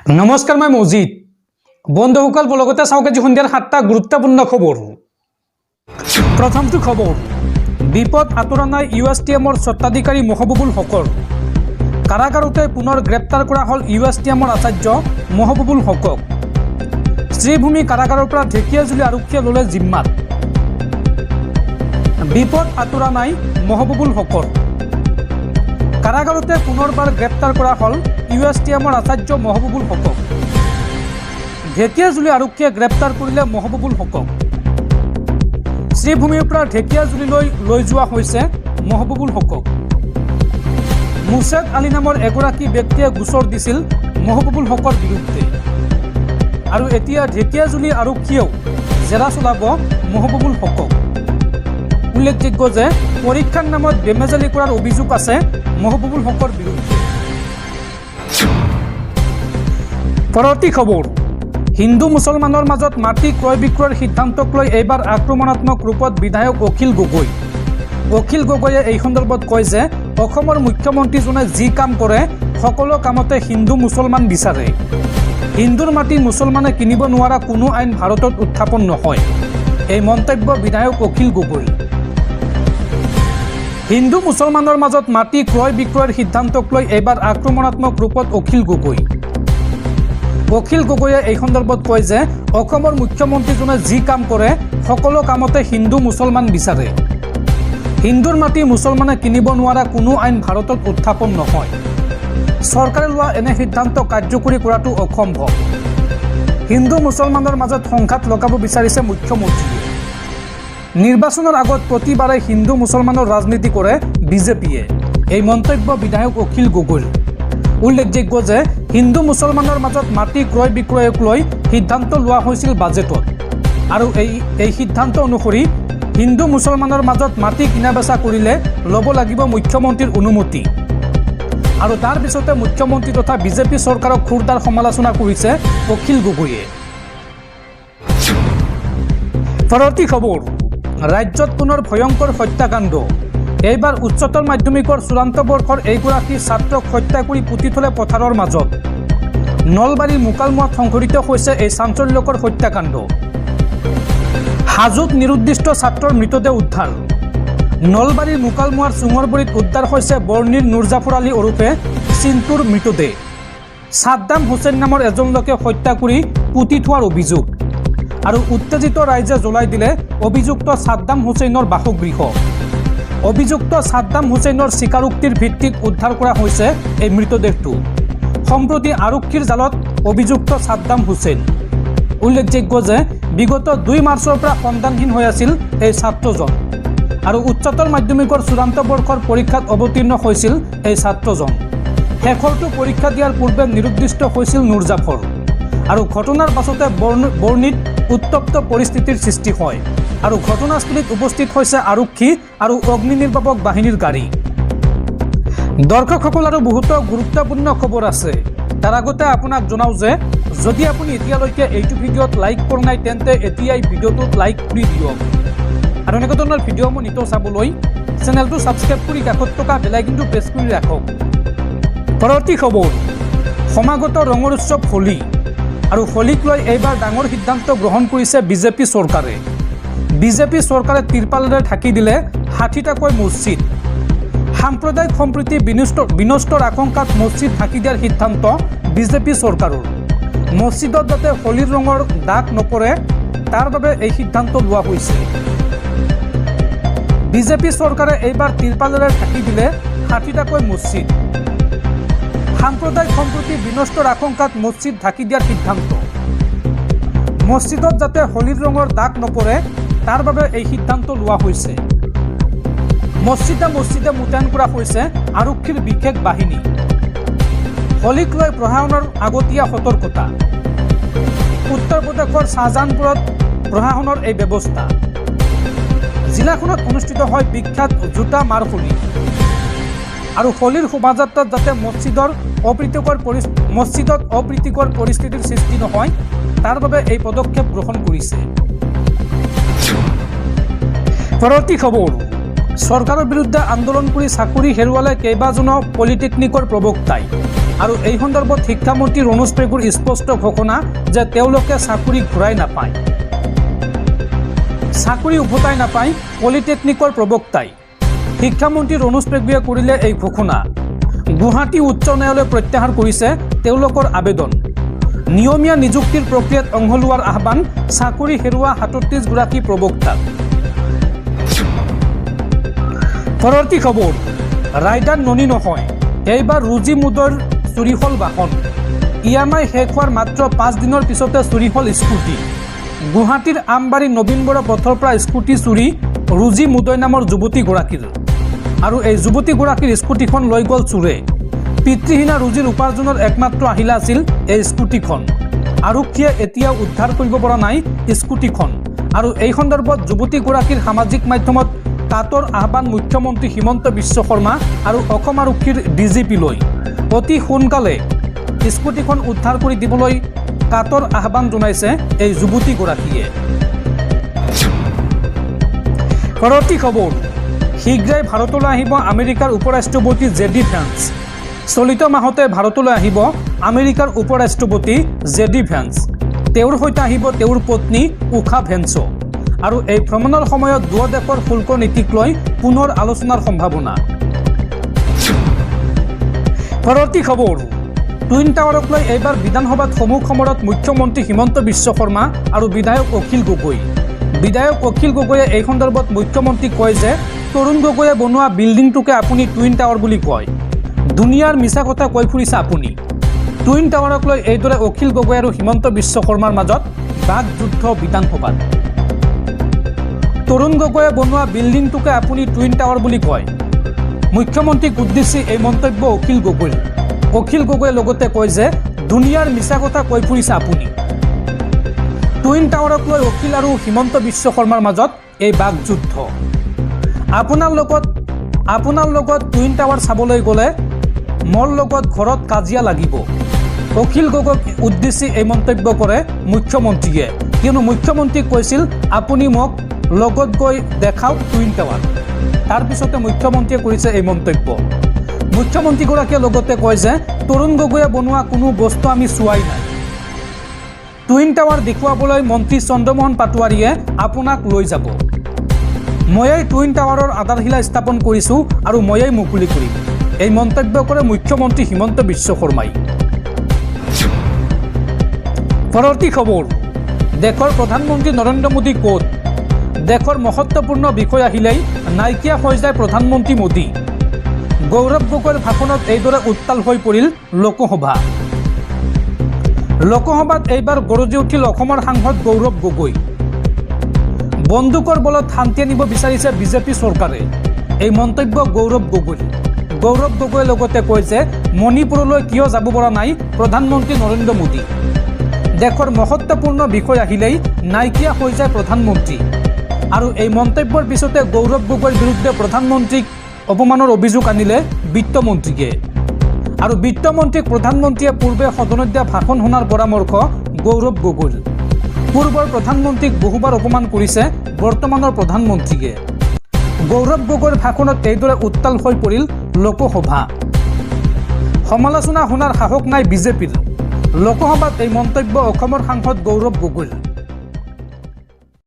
নমস্কাৰ, মই মজিদ। বন্ধুসকল, বলগতে চাওক আজি সন্ধিয়াৰ 7টা গুৰুত্বপূৰ্ণ খবৰ। প্ৰথমটো খবৰ, বিপদ আঁতৰা নাই USTMৰ স্বত্বাধিকাৰী মহবুবুল হকৰ। কাৰাগাৰতে পুনৰ গ্ৰেপ্তাৰ কৰা হ'ল USTMৰ আচাৰ্য মহবুবুল হকক। শ্ৰীভূমি কাৰাগাৰৰ পৰা ঢেকিয়াজুলি আৰক্ষীয়ে ল'লে জিম্মাত। বিপদ আঁতৰা নাই মহবুবুল হকৰ। কাৰাগাৰতে পুনৰবাৰ গ্ৰেপ্তাৰ কৰা হ'ল USTMৰ আচাৰ্য মহবুবুল হকক। ঢেকিয়াজুলি আৰক্ষীয়ে গ্ৰেপ্তাৰ কৰিলে মহবুবুল হকক। শ্ৰীভূমিৰ পৰা ঢেকিয়াজুলিলৈ লৈ যোৱা হৈছে মহবুবুল হকক। মুছেদ আলী নামৰ এগৰাকী ব্যক্তিয়ে গোচৰ দিছিল মহবুবুল হকৰ বিৰুদ্ধে, আৰু এতিয়া ঢেকিয়াজুলি আৰক্ষীয়েও জেৰা চলাব মহবুবুল হকক। উল্লেখযোগ্য যে পৰীক্ষাৰ নামত বেমেজালি কৰাৰ অভিযোগ আছে মহবুবুল হকৰ বিৰুদ্ধে। পৰৱৰ্তী খবৰ, হিন্দু মুছলমানৰ মাজত মাটি ক্ৰয় বিক্ৰয়ৰ সিদ্ধান্তক লৈ এইবাৰ আক্ৰমণাত্মক ৰূপত বিধায়ক অখিল গগৈ। অখিল গগৈয়ে এই সন্দৰ্ভত কয় যে অসমৰ মুখ্যমন্ত্ৰীজনে যি কাম কৰে সকলো কামতে হিন্দু মুছলমান বিচাৰে। হিন্দুৰ মাটি মুছলমানে কিনিব নোৱাৰা কোনো আইন ভাৰতত উত্থাপন নহয়। এই মন্তব্য বিধায়ক অখিল গগৈ। হিন্দু মুছলমানৰ মাজত মাটি ক্ৰয় বিক্ৰয়ৰ সিদ্ধান্তক লৈ এইবাৰ আক্ৰমণাত্মক ৰূপত অখিল গগৈ। অখিল গগৈয়ে এই সন্দৰ্ভত কয় যে অসমৰ মুখ্যমন্ত্ৰীজনে যি কাম কৰে সকলো কামতে হিন্দু মুছলমান বিচাৰে। হিন্দুৰ মাটি মুছলমানে কিনিব নোৱাৰা কোনো আইন ভাৰতত উত্থাপন নহয়। চৰকাৰে লোৱা এনে সিদ্ধান্ত কাৰ্যকৰী কৰাটো অসম্ভৱ। হিন্দু মুছলমানৰ মাজত সংঘাত লগাব বিচাৰিছে মুখ্যমন্ত্ৰীয়ে। নিৰ্বাচনৰ আগত প্ৰতিবাৰে হিন্দু মুছলমানৰ ৰাজনীতি কৰে বিজেপিয়ে। এই মন্তব্য বিধায়ক অখিল গগৈৰ। উল্লেখযোগ্য যে হিন্দু মুছলমানৰ মাজত মাটি ক্ৰয় বিক্ৰয়ক লৈ সিদ্ধান্ত লোৱা হৈছিল বাজেটত, আৰু এই সিদ্ধান্ত অনুসৰি হিন্দু মুছলমানৰ মাজত মাটি কিনা বেচা কৰিলে ল'ব লাগিব মুখ্যমন্ত্ৰীৰ অনুমতি। আৰু তাৰ পিছতে মুখ্যমন্ত্ৰী তথা বিজেপি চৰকাৰক খুৰদাৰ সমালোচনা কৰিছে অখিল গগৈয়ে। পৰৱৰ্তী খবৰ, ৰাজ্যত পুনৰ ভয়ংকৰ হত্যাকাণ্ড। এইবাৰ উচ্চতৰ মাধ্যমিকৰ চূড়ান্ত বৰ্ষৰ এইগৰাকী ছাত্ৰক হত্যা কৰি পুতি থলে পথাৰৰ মাজত। নলবাৰীৰ মোকালমোৱাত সংঘটিত হৈছে এই চাঞ্চল্যকৰ হত্যাকাণ্ড। হাজোত নিৰুদ্দিষ্ট ছাত্ৰৰ মৃতদেহ উদ্ধাৰ। নলবাৰীৰ মোকালমোৱাৰ চুঙৰবৰীত উদ্ধাৰ হৈছে বৰ্ণিৰ নুৰজাফৰ আলী ওৰফে চিন্তুৰ মৃতদেহ। ছাদ্দাম হুছেইন নামৰ এজন লোকে হত্যা কৰি পুতি থোৱাৰ অভিযোগ, আৰু উত্তেজিত ৰাইজে জ্বলাই দিলে অভিযুক্ত ছাদ্দাম হুছেইনৰ বাসগৃহ। অভিযুক্ত ছাদ্দাম হুছেইনৰ স্বীকাৰোক্তিৰ ভিত্তিত উদ্ধাৰ কৰা হৈছে এই মৃতদেহটো। সম্প্ৰতি আৰক্ষীৰ জালত অভিযুক্ত ছাদ্দাম হুছেইন। উল্লেখযোগ্য যে বিগত 2 মাৰ্চৰ পৰা সন্ধানহীন হৈ আছিল এই ছাত্ৰজন, আৰু উচ্চতৰ মাধ্যমিকৰ চূড়ান্ত বৰ্ষৰ পৰীক্ষাত অৱতীৰ্ণ হৈছিল এই ছাত্ৰজন। শেষৰটো পৰীক্ষা দিয়াৰ পূৰ্বে নিৰুদ্দিষ্ট হৈছিল নুৰজাফৰ, আৰু ঘটনাৰ পাছতে বৰ্ণিত উত্তপ্ত পৰিস্থিতিৰ সৃষ্টি হয়, আৰু ঘটনাস্থলীত উপস্থিত হৈছে আৰক্ষী আৰু অগ্নি নিৰ্বাপক বাহিনীৰ গাড়ী। দৰ্শকসকল, আৰু বহুতো গুৰুত্বপূৰ্ণ খবৰ আছে। তাৰ আগতে আপোনাক জনাওঁ যে যদি আপুনি এতিয়ালৈকে এইটো ভিডিঅ'ত লাইক কৰা নাই তেন্তে এতিয়াই ভিডিঅ'টোত লাইক কৰি দিয়ক, আৰু এনেকুৱা ধৰণৰ ভিডিঅ'সমূহ নিতৌ চাবলৈ চেনেলটো ছাবস্ক্ৰাইব কৰি কাষত থকা বেল আইকনটো প্ৰেছ কৰি ৰাখক। পৰৱৰ্তী খবৰ, সমাগত ৰঙৰ উৎসৱ হোলী, আৰু হোলীক লৈ এইবাৰ ডাঙৰ সিদ্ধান্ত গ্ৰহণ কৰিছে বিজেপি চৰকাৰে। বিজেপি চৰকাৰে তিৰপালেৰে ঢাকি দিলে 60টাকৈ মছজিদ। সাম্প্ৰদায়িক সম্প্ৰীতি বিনষ্টৰ আশংকাত মছজিদ ঢাকি দিয়াৰ সিদ্ধান্ত বিজেপি চৰকাৰৰ। মছজিদত যাতে হোলীৰ ৰঙৰ দাগ নপৰে তাৰ বাবে এই সিদ্ধান্ত লোৱা হৈছে। বিজেপি চৰকাৰে এইবাৰ তিৰপালেৰে ঢাকি দিলে 60টাকৈ মছজিদ। সাম্প্ৰদায়িক সম্প্ৰীতি বিনষ্টৰ আশংকাত মছজিদ ঢাকি দিয়াৰ সিদ্ধান্ত। মছজিদত যাতে হোলীৰ ৰঙৰ দাগ নপৰে তাৰ বাবে এই সিদ্ধান্ত লোৱা হৈছে। মছজিদে মোতায়েন কৰা হৈছে আৰক্ষীৰ বিশেষ বাহিনী। হোলীক লৈ প্ৰশাসনৰ আগতীয়া সতৰ্কতা। উত্তৰ প্ৰদেশৰ শ্বাহজাহানপুৰত প্ৰশাসনৰ এই ব্যৱস্থা। জিলাখনত অনুষ্ঠিত হয় বিখ্যাত জোতা মাৰ হোলী, আৰু হোলীৰ শোভাযাত্ৰাত যাতে মছজিদত অপ্ৰীতিকৰ পৰিস্থিতিৰ সৃষ্টি নহয় তাৰ বাবে এই পদক্ষেপ গ্ৰহণ কৰিছে। পৰৱৰ্তী খবৰ, চৰকাৰৰ বিৰুদ্ধে আন্দোলন কৰি চাকৰি হেৰুৱালে কেইবাজনো পলিটেকনিকৰ প্ৰবক্তাই। আৰু এই সন্দৰ্ভত শিক্ষামন্ত্ৰী ৰণোজ পেগুৰ স্পষ্ট ঘোষণা যে তেওঁলোকে চাকৰি ঘূৰাই নাপায়, চাকৰি উভতাই নাপায় পলিটেকনিকৰ প্ৰবক্তাই। শিক্ষামন্ত্ৰী ৰণোজ পেগুৱে কৰিলে এই ঘোষণা। গুৱাহাটী উচ্চ ন্যায়ালয়ে প্ৰত্যাহাৰ কৰিছে তেওঁলোকৰ আবেদন। নিয়মীয়া নিযুক্তিৰ প্ৰক্ৰিয়াত অংশ লোৱাৰ আহ্বান চাকৰি হেৰুওৱা ৩৭ গৰাকী প্ৰবক্তাক। পৰৱৰ্তী খবৰ, ৰাইডাৰ ননী নহয়, এইবাৰ ৰুজি মুদৈৰ চুৰি হ'ল বাহন। EMI শেষ হোৱাৰ মাত্ৰ 5 দিনৰ পিছতে চুৰি হ'ল স্কুটি। গুৱাহাটীৰ আমবাৰী নবীনবৰা পথৰ পৰা স্কুটি চুৰি ৰুজি মুদৈ নামৰ যুৱতীগৰাকীৰ। আৰু এই যুৱতীগৰাকীৰ স্কুটিখন লৈ গ'ল চোৰে। পিতৃহীনা ৰুজিৰ উপাৰ্জনৰ একমাত্ৰ আহিলা আছিল এই স্কুটিখন। আৰক্ষীয়ে এতিয়াও উদ্ধাৰ কৰিব পৰা নাই স্কুটিখন। আৰু এই সন্দৰ্ভত যুৱতীগৰাকীৰ সামাজিক মাধ্যমত কাটৰ আহ্বান মুখ্যমন্ত্ৰী হিমন্ত বিশ্ব শৰ্মা আৰু অসম আৰক্ষীৰ DGP-লৈ। অতি সোনকালে স্কুটিখন উদ্ধাৰ কৰি দিবলৈ কাটৰ আহ্বান জনাইছে এই যুৱতীগৰাকীয়ে। পৰৱৰ্তী খবৰ, শীঘ্ৰেই ভাৰতলৈ আহিব আমেৰিকাৰ উপৰাষ্ট্ৰপতি JD ভেন্স। চলিত মাহতে ভাৰতলৈ আহিব আমেৰিকাৰ উপৰাষ্ট্ৰপতি JD ভেন্স। তেওঁৰ সৈতে আহিব তেওঁৰ পত্নী উষা ভেন্সো। আৰু এই ভ্ৰমণৰ সময়ত দুয়ো দেশৰ শুল্ক নীতিক লৈ পুনৰ আলোচনাৰ সম্ভাৱনা। পৰৱৰ্তী খবৰ, টুইন টাৱাৰক লৈ এইবাৰ বিধানসভাত সমূহ সমৰত মুখ্যমন্ত্ৰী হিমন্ত বিশ্ব শৰ্মা আৰু বিধায়ক অখিল গগৈ। বিধায়ক অখিল গগৈয়ে এই সন্দৰ্ভত মুখ্যমন্ত্ৰীক কয় যে তৰুণ গগৈয়ে বনোৱা বিল্ডিংটোকে আপুনি টুইন টাৱাৰ বুলি কয়। দুনিয়াৰ মিছা কথা কৈ ফুৰিছে আপুনি। টুইন টাৱাৰক লৈ এইদৰে অখিল গগৈ আৰু হিমন্ত বিশ্ব শৰ্মাৰ মাজত বাক যুদ্ধ বিধানসভাত। তৰুণ গগৈয়ে বনোৱা বিল্ডিংটোকে আপুনি টুইন টাৱাৰ বুলি কয়। মুখ্যমন্ত্ৰীক উদ্দেশ্যি এই মন্তব্য অখিল গগৈৰ। অখিল গগৈয়ে লগতে কয় যে দুনিয়াৰ মিছা কথা কৈ ফুৰিছে আপুনি। টুইন টাৱাৰক লৈ অখিল আৰু হিমন্ত বিশ্ব শৰ্মাৰ মাজত এই বাক যুদ্ধ। আপোনাৰ লগত টুইন টাৱাৰ চাবলৈ গ'লে মোৰ লগত ঘৰত কাজিয়া লাগিব। অখিল গগৈক উদ্দেশ্যি এই মন্তব্য কৰে মুখ্যমন্ত্ৰীয়ে। কিয়নো মুখ্যমন্ত্ৰীক কৈছিল আপুনি মোক লগত গৈ দেখাওক টুইন টাৱাৰ। তাৰপিছতে মুখ্যমন্ত্ৰীয়ে কৰিছে এই মন্তব্য। মুখ্যমন্ত্ৰীগৰাকীয়ে লগতে কয় যে তৰুণ গগৈয়ে বনোৱা কোনো বস্তু আমি চোৱাই নাই। টুইন টাৱাৰ দেখুৱাবলৈ মন্ত্ৰী চন্দ্ৰমোহন পাটোৱাৰীয়ে আপোনাক লৈ যাব। ময়েই টুইন টাৱাৰৰ আধাৰশিলা স্থাপন কৰিছোঁ আৰু ময়েই মুকলি কৰিম। এই মন্তব্য কৰে মুখ্যমন্ত্ৰী হিমন্ত বিশ্ব শৰ্মাই। পৰৱৰ্তী খবৰ, দেশৰ প্ৰধানমন্ত্ৰী নৰেন্দ্ৰ মোদী ক'ত? দেশৰ মহত্বপূৰ্ণ বিষয় আহিলেই নাইকিয়া হৈ যায় প্ৰধানমন্ত্ৰী মোদী। গৌৰৱ গগৈৰ ভাষণত এইদৰে উত্তাল হৈ পৰিল লোকসভা। লোকসভাত এইবাৰ গৰজি উঠিল অসমৰ সাংসদ গৌৰৱ গগৈ। বন্দুকৰ বলত শান্তি আনিব বিচাৰিছে বিজেপি চৰকাৰে। এই মন্তব্য গৌৰৱ গগৈ। গৌৰৱ গগৈয়ে লগতে কয় যে মণিপুৰলৈ কিয় যাব পৰা নাই প্ৰধানমন্ত্ৰী নৰেন্দ্ৰ মোদী। দেশৰ মহত্বপূৰ্ণ বিষয় আহিলেই নাইকিয়া হৈ যায় প্ৰধানমন্ত্ৰী। আৰু এই মন্তব্যৰ পিছতে গৌৰৱ গগৈৰ বিৰুদ্ধে প্ৰধানমন্ত্ৰীক অপমানৰ অভিযোগ আনিলে বিত্তমন্ত্ৰীকে। আৰু বিত্তমন্ত্ৰীক প্ৰধানমন্ত্ৰীয়ে পূৰ্বে সদনত দিয়া ভাষণ শুনাৰ পৰামৰ্শ গৌৰৱ গগৈৰ। পূৰ্বৰ প্ৰধানমন্ত্ৰীক বহুবাৰ অপমান কৰিছে বৰ্তমানৰ প্ৰধানমন্ত্ৰীকে। গৌৰৱ গগৈৰ ভাষণত এইদৰে উত্তাল হৈ পৰিল লোকসভা। সমালোচনা শুনাৰ সাহস নাই বিজেপিৰ। লোকসভাত এই মন্তব্য অসমৰ সাংসদ গৌৰৱ গগৈৰ।